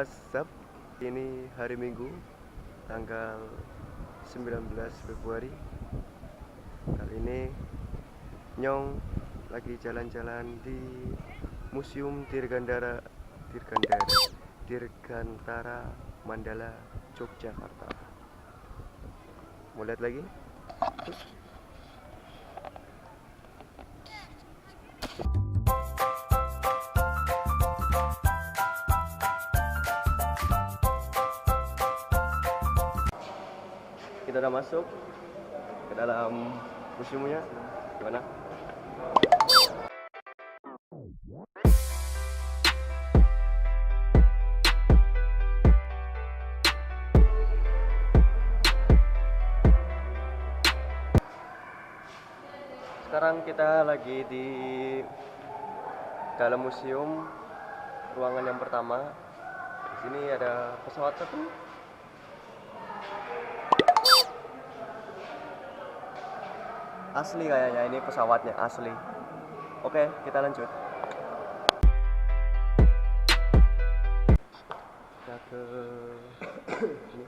WhatsApp. Ini hari Minggu, tanggal 19 Februari. Kali ini Nyong lagi jalan-jalan di Museum Dirgantara Mandala, Yogyakarta. Mau lihat lagi? Kita udah masuk ke dalam museumnya. Gimana? Sekarang kita lagi di dalam museum, ruangan yang pertama. Di sini ada pesawat satu. Asli kayaknya, ini pesawatnya asli. Oke, kita lanjut. Kita ke ini.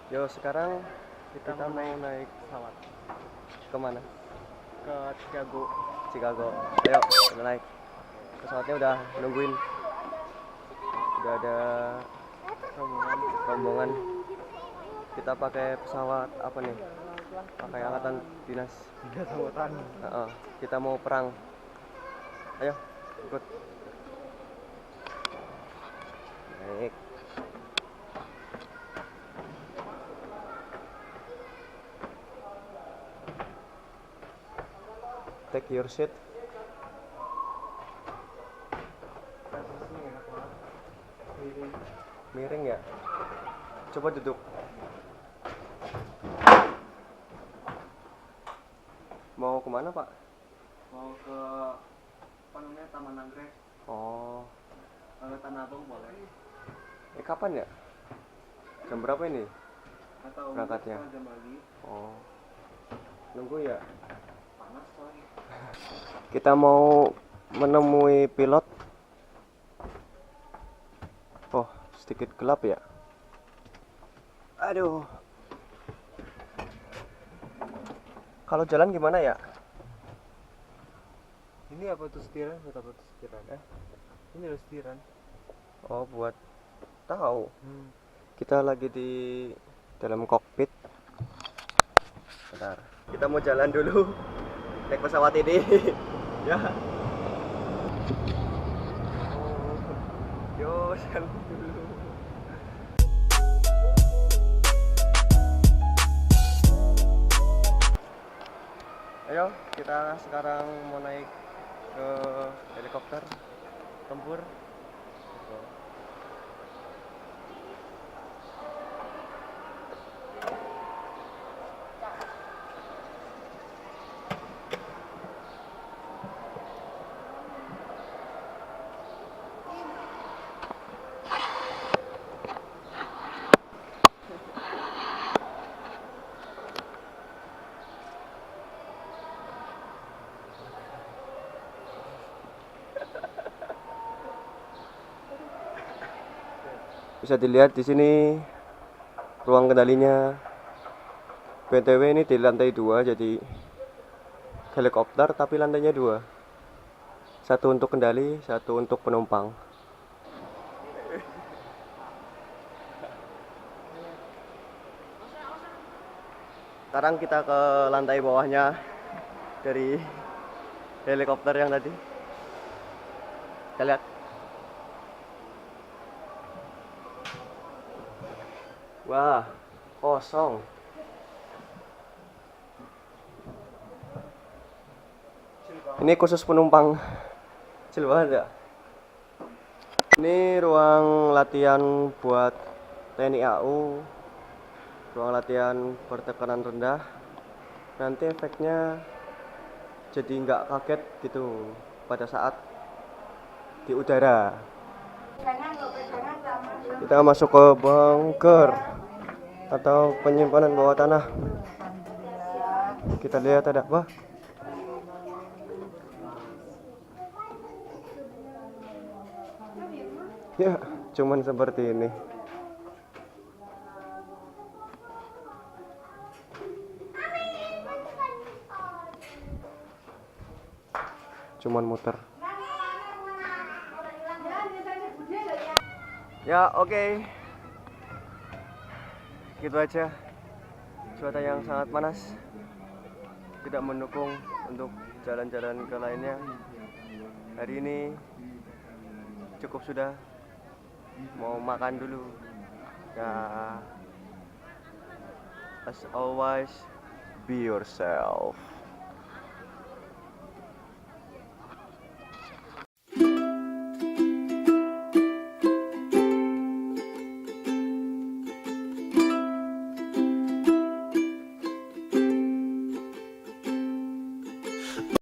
Yo, sekarang kita mau naik pesawat. Kemana? Ke Chicago. Chicago. Ayo, kita naik. Pesawatnya udah nungguin. Udah ada rombongan. Kita pakai pesawat apa nih? Pakai angkatan dinas. Kita mau perang. Ayo, ikut. Naik. Take your seat. Miring ya? Coba duduk. Mau kemana, Pak? Mau ke apa namanya, Taman Nagrek. Oh, Ke Tanah Abang boleh. kapan ya? Jam berapa ini Atau berangkatnya? jam lagi. Oh, nunggu ya? Panas soalnya. Kita mau menemui pilot. Oh, sedikit gelap ya. Aduh. Kalau jalan gimana ya? Ini apa tuh setiran? Buat apa tuh setiran? Ini ada setiran. Oh, buat tahu. Kita lagi di dalam kokpit. Bentar. Kita mau jalan dulu. Naik pesawat ini. Ya. Yo, jalan dulu. Ayo, kita sekarang mau naik ke helikopter tempur. Bisa dilihat di sini ruang kendalinya. BTW ini di lantai 2, jadi helikopter tapi lantainya 2. Satu untuk kendali, satu untuk penumpang. Sekarang kita ke lantai bawahnya dari helikopter yang tadi. Kita lihat. Wah, kosong. Ini khusus penumpang. Kecil banget ya. Ini ruang latihan buat TNI AU. ruang latihan bertekanan rendah, nanti efeknya jadi nggak kaget gitu pada saat di udara. Kita masuk ke bunker atau penyimpanan bawah tanah. Kita lihat ada apa. Ya, cuman seperti ini. Cuman muter. Ya, oke. Gitu aja. Cuaca yang sangat panas tidak mendukung untuk jalan-jalan ke lainnya. Hari ini cukup sudah. Mau makan dulu. Ya, as always, be yourself.